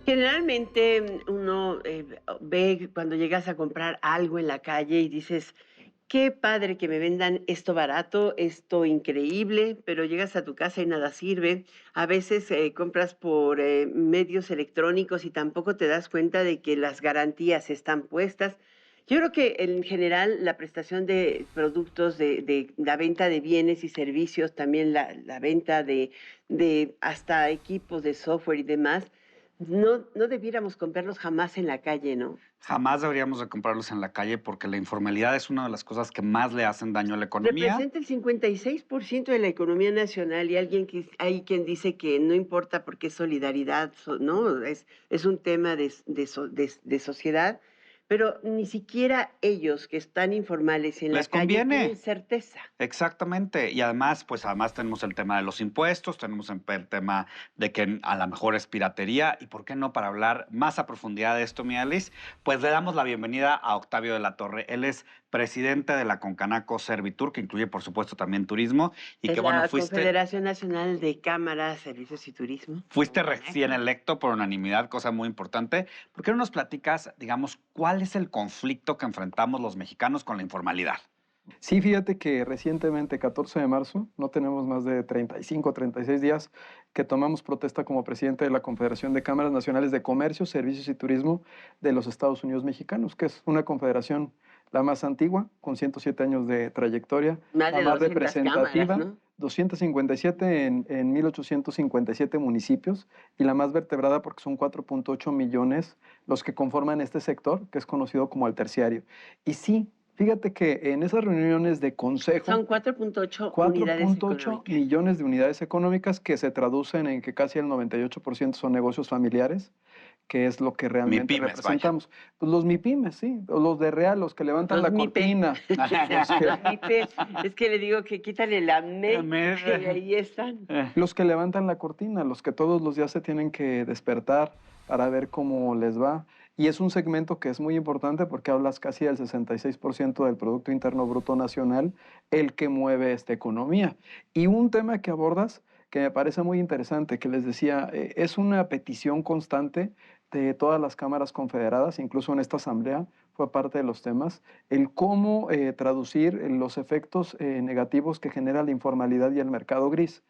Generalmente uno ve cuando llegas a comprar algo en la calle y dices, qué padre que me vendan esto barato, esto increíble, pero llegas a tu casa y nada sirve. A veces compras por medios electrónicos y tampoco te das cuenta de que las garantías están puestas. Yo creo que en general la prestación de productos, de la venta de bienes y servicios, también la venta de hasta equipos de software y demás, no debiéramos comprarlos jamás en la calle, ¿no? Jamás deberíamos de comprarlos en la calle porque la informalidad es una de las cosas que más le hacen daño a la economía. Representa el 56% de la economía nacional y alguien que hay quien dice que no importa porque es solidaridad, ¿no? Es un tema de sociedad, pero ni siquiera ellos que están informales en la Les calle tienen conviene. certeza. Exactamente. Y además, pues además tenemos el tema de los impuestos, tenemos el tema de que a lo mejor es piratería. Y por qué no, para hablar más a profundidad de esto, mi Alice, pues le damos la bienvenida a Octavio de la Torre. Él es presidente de la Concanaco Servitur, que incluye, por supuesto, también turismo. Y que Es bueno, la fuiste, Confederación Nacional de Cámaras, Servicios y Turismo, fuiste recién Concanaco. electo por unanimidad, cosa muy importante. ¿Por qué no nos platicas, digamos, cuál es el conflicto que enfrentamos los mexicanos con la informalidad? Sí, fíjate que recientemente, 14 de marzo, no tenemos más de 35, 36 días, que tomamos protesta como presidente de la Confederación de Cámaras Nacionales de Comercio, Servicios y Turismo de los Estados Unidos Mexicanos, que es una confederación la más antigua, con 107 años de trayectoria, Más la de más 200 cámaras, representativa, ¿no? 257 en 1857 municipios, y la más vertebrada porque son 4.8 millones los que conforman este sector, que es conocido como el terciario. Y sí, fíjate que en esas reuniones de consejo, Son 4.8 unidades 4.8 económicas. millones de unidades económicas que se traducen en que casi el 98% son negocios familiares, que es lo que Mi realmente pymes, vaya. representamos. Pues los MIPYMES, sí, o los de real, los que levantan Los la MIPE. cortina, los que, Los MIPE. Es que le digo que quítale la me y ahí están. los que levantan la cortina, los que todos los días se tienen que despertar para ver cómo les va. Y es un segmento que es muy importante porque hablas casi del 66% del Producto Interno Bruto Nacional, el que mueve esta economía. Y un tema que abordas que me parece muy interesante, que les decía, es una petición constante de todas las cámaras confederadas, incluso en esta asamblea fue parte de los temas, el cómo traducir los efectos negativos que genera la informalidad y el mercado gris.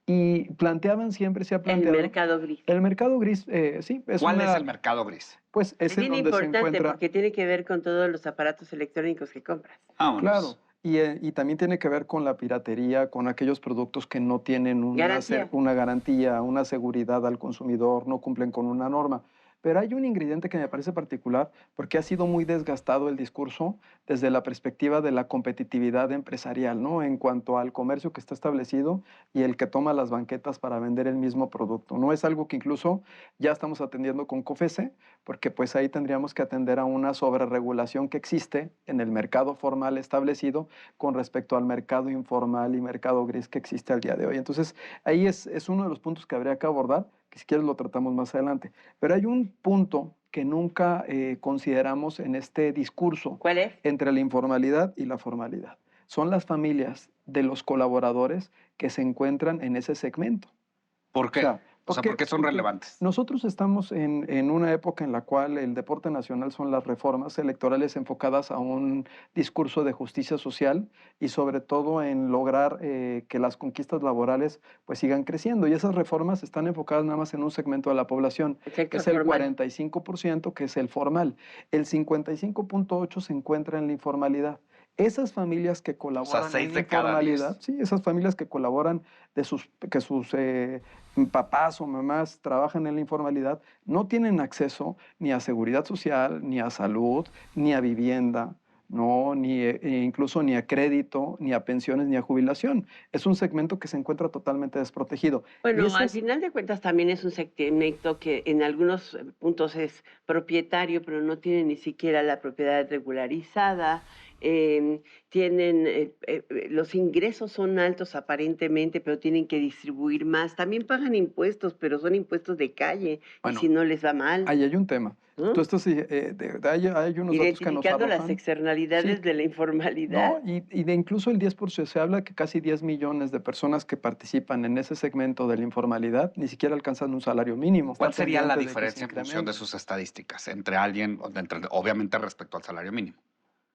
Y planteaban siempre, se ha El planteado, mercado gris. el mercado gris, sí, es ¿Cuál es el una, mercado gris? pues Es es en bien donde se importante encuentra, porque tiene que ver con todos los aparatos electrónicos que compras. Vámonos. claro, y también tiene que ver con la piratería, con aquellos productos que no tienen Garantía. una garantía, una seguridad al consumidor, no cumplen con una norma. Pero hay un ingrediente que me parece particular porque ha sido muy desgastado el discurso desde la perspectiva de la competitividad empresarial, ¿no? En cuanto al comercio que está establecido y el que toma las banquetas para vender el mismo producto. No es algo que incluso ya estamos atendiendo con COFESE, porque pues ahí tendríamos que atender a una sobreregulación que existe en el mercado formal establecido con respecto al mercado informal y mercado gris que existe al día de hoy. Entonces, ahí es uno de los puntos que habría que abordar, que si quieres lo tratamos más adelante. Pero hay un punto que nunca consideramos en este discurso ¿Cuál es? entre la informalidad y la formalidad. Son las familias de los colaboradores que se encuentran en ese segmento. ¿Por O qué? sea, O sea, ¿por qué son porque relevantes? nosotros estamos en una época en la cual el deporte nacional son las reformas electorales enfocadas a un discurso de justicia social y sobre todo en lograr que las conquistas laborales pues sigan creciendo. Y esas reformas están enfocadas nada más en un segmento de la población, El que sector es el formal. 45%, que es el formal. El 55.8% se encuentra en la informalidad. Esas familias que O sea, colaboran en 6 la de cada informalidad, 10. sí, esas familias que colaboran que sus papás o mamás trabajan en la informalidad, no tienen acceso ni a seguridad social, ni a salud, ni a vivienda, no, ni incluso ni a crédito, ni a pensiones, ni a jubilación. Es un segmento que se encuentra totalmente desprotegido. Y Bueno, al esas, final de cuentas también es un segmento que en algunos puntos es propietario, pero no tiene ni siquiera la propiedad regularizada tienen, los ingresos son altos aparentemente, pero tienen que distribuir más. También pagan impuestos, pero son impuestos de calle, y si Bueno, no les va mal, ahí hay un tema. Tú ¿no? estás, hay unos datos que nos Identificando las arrojan. Sí, externalidades de la no, informalidad. y de incluso el 10%, se habla que casi 10 millones de personas que participan en ese segmento de la informalidad ni siquiera alcanzan un salario mínimo. ¿Cuál Está sería la pendiente de que se diferencia en función de incremente. sus estadísticas entre alguien, obviamente respecto al salario mínimo?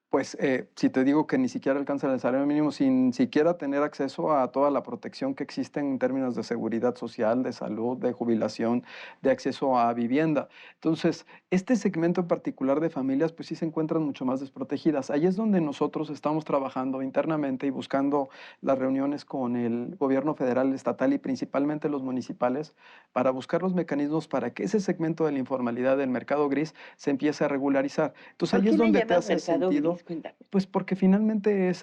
Pues si te digo que ni siquiera alcanzan el salario mínimo sin siquiera tener acceso a toda la protección que existe en términos de seguridad social, de salud, de jubilación, de acceso a vivienda. Entonces, este segmento en particular de familias, pues sí se encuentran mucho más desprotegidas. Ahí es donde nosotros estamos trabajando internamente y buscando las reuniones con el gobierno federal, estatal y principalmente los municipales para buscar los mecanismos para que ese segmento de la informalidad del mercado gris se empiece a regularizar. Entonces, ¿Por ahí qué es le donde te llamas hace mercado sentido. gris? Cuéntame. Pues porque finalmente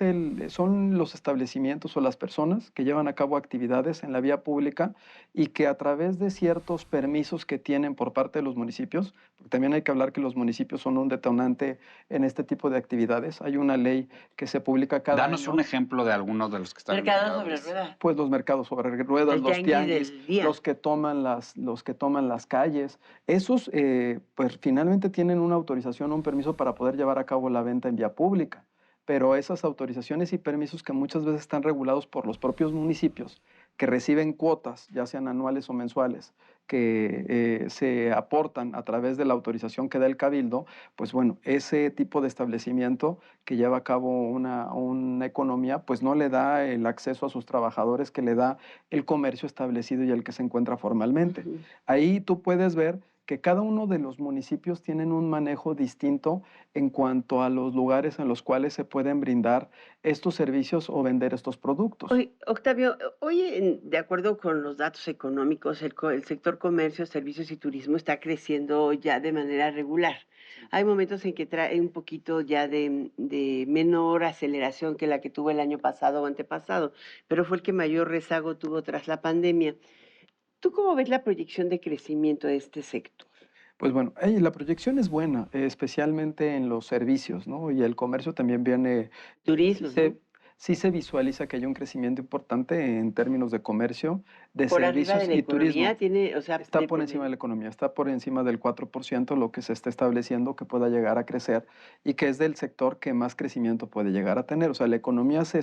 son los establecimientos o las personas que llevan a cabo actividades en la vía pública y que a través de ciertos permisos que tienen por parte de los municipios, porque también hay que hablar que los municipios son un detonante en este tipo de actividades. Hay una ley que se publica cada Danos un año. ejemplo de algunos de los que están en el Mercado mercado sobre gris. ruedas. Pues los mercados sobre ruedas, El los tianguis tianguis, del día. los que toman las calles, esos pues finalmente tienen una autorización, un permiso para poder llevar a cabo la venta en vía pública, pero esas autorizaciones y permisos que muchas veces están regulados por los propios municipios, que reciben cuotas, ya sean anuales o mensuales, que se aportan a través de la autorización que da el cabildo, pues bueno, ese tipo de establecimiento que lleva a cabo una economía, pues no le da el acceso a sus trabajadores que le da el comercio establecido y el que se encuentra formalmente. Ujú. Ahí tú puedes ver que cada uno de los municipios tienen un manejo distinto en cuanto a los lugares en los cuales se pueden brindar estos servicios o vender estos productos. Oye, Octavio, hoy, de acuerdo con los datos económicos, el sector comercio, servicios y turismo está creciendo ya de manera regular. Hay momentos en que trae un poquito ya de menor aceleración que la que tuvo el año pasado o antepasado, pero fue el que mayor rezago tuvo tras la pandemia. ¿Tú cómo ves la proyección de crecimiento de este sector? Pues bueno, la proyección es buena, especialmente en los servicios, ¿no? Y el comercio también viene, Turismo, ¿no? sí se visualiza que hay un crecimiento importante en términos de comercio, de Por arriba de servicios la y economía turismo. tiene, o sea, Está de por encima de promedio. la economía, está por encima del 4% lo que se está estableciendo que pueda llegar a crecer y que es del sector que más crecimiento puede llegar a tener. O sea, la economía se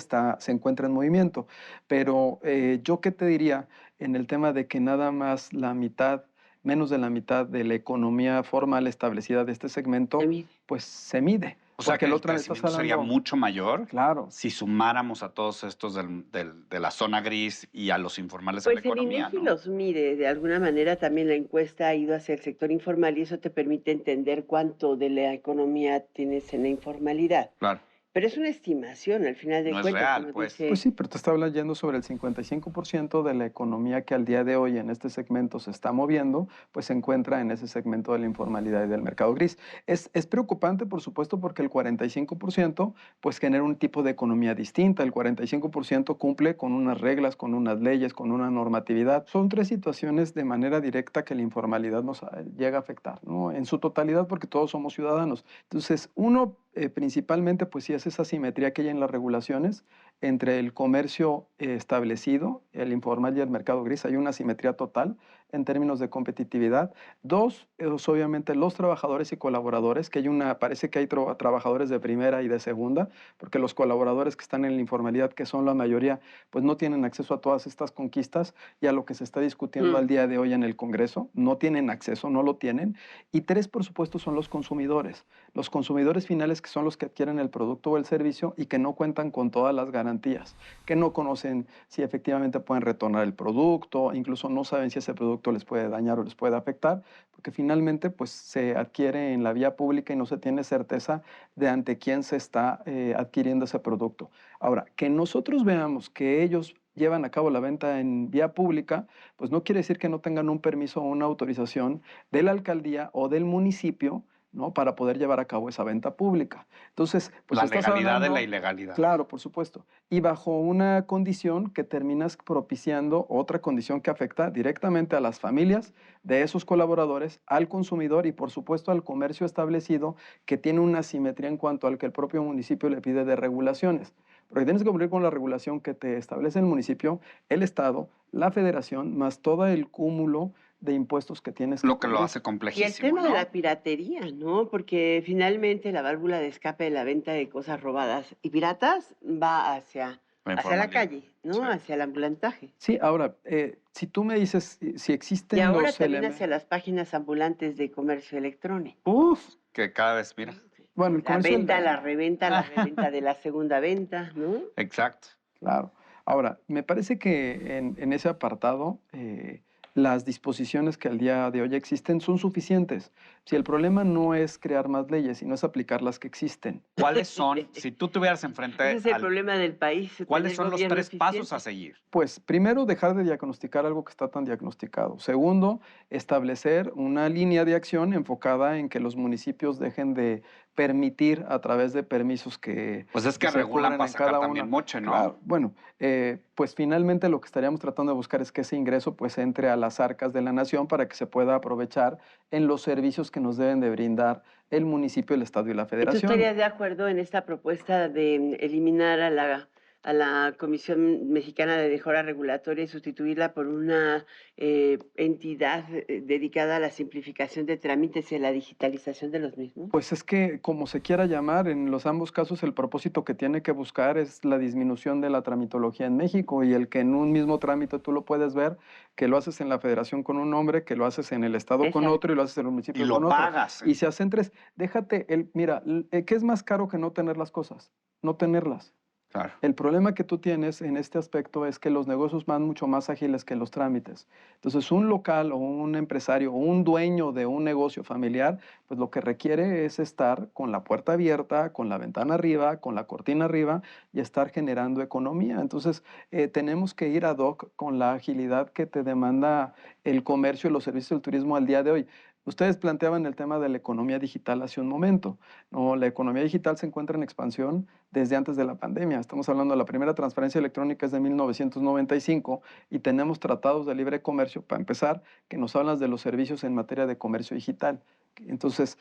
encuentra en movimiento, pero yo qué te diría en el tema de que nada más la mitad, menos de la mitad de la economía formal establecida de este Se segmento, mide. pues se mide. O sea Porque que el el otro me estás crecimiento sería hablando, mucho mayor claro. si sumáramos a todos estos de la zona gris y a los informales en la Pues el economía, INEGI ¿no? los mide, de alguna manera también la encuesta ha ido hacia el sector informal y eso te permite entender cuánto de la economía tienes en la informalidad. Claro, Pero es una estimación al final de no es cuentas, real, uno pues. Pues dice, sí, pero te está hablando sobre el 55% de la economía que al día de hoy en este segmento se está moviendo, pues se encuentra en ese segmento de la informalidad y del mercado gris. Es preocupante, por supuesto, porque el 45% pues genera un tipo de economía distinta. El 45% cumple con unas reglas, con unas leyes, con una normatividad. Son tres situaciones de manera directa que la informalidad nos llega a afectar, ¿no? En su totalidad, porque todos somos ciudadanos. Entonces, uno principalmente, pues sí, es esa simetría que hay en las regulaciones entre el comercio establecido, el informal y el mercado gris. Hay una simetría total en términos de competitividad. Dos, es obviamente los trabajadores y colaboradores, que parece que hay trabajadores de primera y de segunda, porque los colaboradores que están en la informalidad, que son la mayoría, pues no tienen acceso a todas estas conquistas y a lo que se está discutiendo "Mm, al día de hoy en el Congreso. No tienen acceso, no lo tienen. Y tres, por supuesto, son los consumidores finales que son los que adquieren el producto o el servicio y que no cuentan con todas las garantías, que no conocen si efectivamente pueden retornar el producto, incluso no saben si ese producto les puede dañar o les puede afectar, porque finalmente pues se adquiere en la vía pública y no se tiene certeza de ante quién se está adquiriendo ese producto. Ahora, que nosotros veamos que ellos llevan a cabo la venta en vía pública, pues no quiere decir que no tengan un permiso o una autorización de la alcaldía o del municipio ¿no? Para poder llevar a cabo esa venta pública. Entonces, pues La estás legalidad de hablando, la ilegalidad. claro, por supuesto. Y bajo una condición que terminas propiciando otra condición que afecta directamente a las familias de esos colaboradores, al consumidor y, por supuesto, al comercio establecido, que tiene una asimetría en cuanto al que el propio municipio le pide de regulaciones. Porque tienes que cumplir con la regulación que te establece el municipio, el Estado, la federación, más todo el cúmulo de impuestos que tienes que Lo que lo cubrir. hace Y el complejísimo, tema de ¿no? la piratería, ¿no? Porque finalmente la válvula de escape de la venta de cosas robadas y piratas va hacia La la informalidad. calle, ¿no? Sí. Hacia el ambulantaje. Sí, ahora, si tú me dices si Y existen ahora los también hacia elementos... las páginas ambulantes de comercio electrónico. Uf, Que cada vez, mira. bueno, el La comercio... venta, la reventa de la segunda venta, ¿no? Exacto. Claro. Ahora, me parece que en ese apartado las disposiciones que al día de hoy existen son suficientes. Si el problema no es crear más leyes, sino es aplicar las que existen. ¿Cuáles son, si tú tuvieras enfrente Ese es el al... problema del país, ¿Cuáles tener son los gobierno 3 pasos a eficiente. seguir? Pues primero, dejar de diagnosticar algo que está tan diagnosticado. Segundo, establecer una línea de acción enfocada en que los municipios dejen de permitir a través de permisos que Pues es que se regulan cobren para en sacar cada también una. moche, ¿no? Claro, bueno, pues finalmente lo que estaríamos tratando de buscar es que ese ingreso pues entre a las arcas de la nación para que se pueda aprovechar en los servicios que nos deben de brindar el municipio, el Estado y la ¿Y tú Federación. estarías de acuerdo en esta propuesta de eliminar a la Comisión Mexicana de Mejora Regulatoria y sustituirla por una entidad dedicada a la simplificación de trámites y a la digitalización de los mismos? Pues es que, como se quiera llamar, en los ambos casos el propósito que tiene que buscar es la disminución de la tramitología en México y el que en un mismo trámite tú lo puedes ver, que lo haces en la federación con un nombre, que lo haces en el estado con Exacto. otro y lo haces en el Y municipio lo con otro. pagas. Y se hacen tres. Déjate, mira, ¿qué es más caro que no tener las cosas? No tenerlas. Claro. El problema que tú tienes en este aspecto es que los negocios van mucho más ágiles que los trámites. Entonces, un local o un empresario o un dueño de un negocio familiar, pues lo que requiere es estar con la puerta abierta, con la ventana arriba, con la cortina arriba y estar generando economía. Entonces, tenemos que ir ad hoc con la agilidad que te demanda el comercio y los servicios del turismo al día de hoy. Ustedes planteaban el tema de la economía digital hace un momento. No, la economía digital se encuentra en expansión desde antes de la pandemia. Estamos hablando de la primera transferencia electrónica es de 1995 y tenemos tratados de libre comercio, para empezar, que nos hablan de los servicios en materia de comercio digital. Entonces,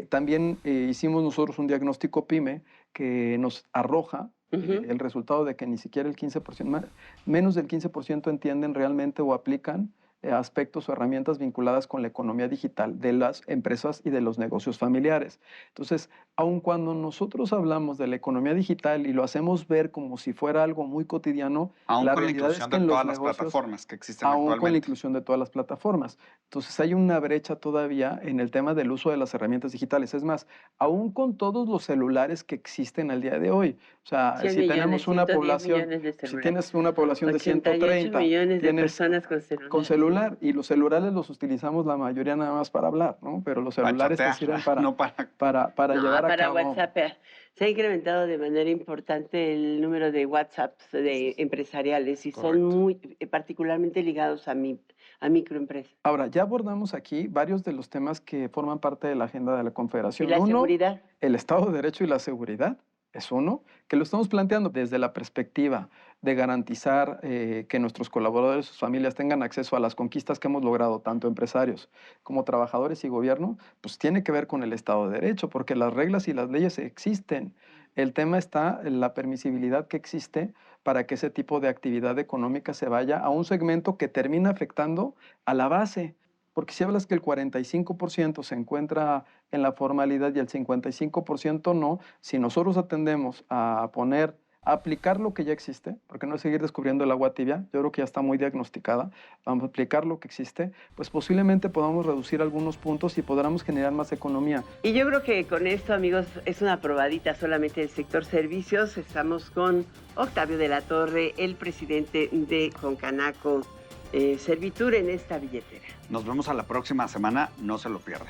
también hicimos nosotros un diagnóstico PYME que nos arroja el resultado de que ni siquiera el 15%, menos del 15% entienden realmente o aplican aspectos o herramientas vinculadas con la economía digital de las empresas y de los negocios familiares. Entonces, aun cuando nosotros hablamos de la economía digital y lo hacemos ver como si fuera algo muy cotidiano, Aún la con la realidad es inclusión que de en los todas las negocios, plataformas que existen aún con la actualmente. inclusión de todas las plataformas. Entonces hay una brecha todavía en el tema del uso de las herramientas digitales. Es más, aún con todos los celulares que existen al día de hoy. O sea, 100 si millones, tenemos una 110 población, millones de si celulares. tienes una población de 88 130, millones de tienes personas con celular. con celular, y los celulares los utilizamos la mayoría nada más para hablar, ¿no? Pero los Para celulares te chatear, sirven para, no para... para No, llevar a para cabo. WhatsApp. Se ha incrementado de manera importante el número de WhatsApps empresariales y son Correcto. muy particularmente ligados a microempresas. Ahora, ya abordamos aquí varios de los temas que forman parte de la agenda de la ¿Y Confederación. la Uno, seguridad? el Estado de Derecho y la seguridad. Es uno, que lo estamos planteando desde la perspectiva de garantizar que nuestros colaboradores y sus familias tengan acceso a las conquistas que hemos logrado, tanto empresarios como trabajadores y gobierno, pues tiene que ver con el Estado de Derecho, porque las reglas y las leyes existen. El tema está en la permisibilidad que existe para que ese tipo de actividad económica se vaya a un segmento que termina afectando a la base. Porque si hablas que el 45% se encuentra en la formalidad y el 55% no, si nosotros atendemos a aplicar lo que ya existe, porque no es seguir descubriendo el agua tibia, yo creo que ya está muy diagnosticada, vamos a aplicar lo que existe, pues posiblemente podamos reducir algunos puntos y podamos generar más economía. Y yo creo que con esto, amigos, es una probadita solamente del sector servicios. Estamos con Octavio de la Torre, el presidente de Concanaco Servitur en esta billetera. Nos vemos a la próxima semana, no se lo pierda.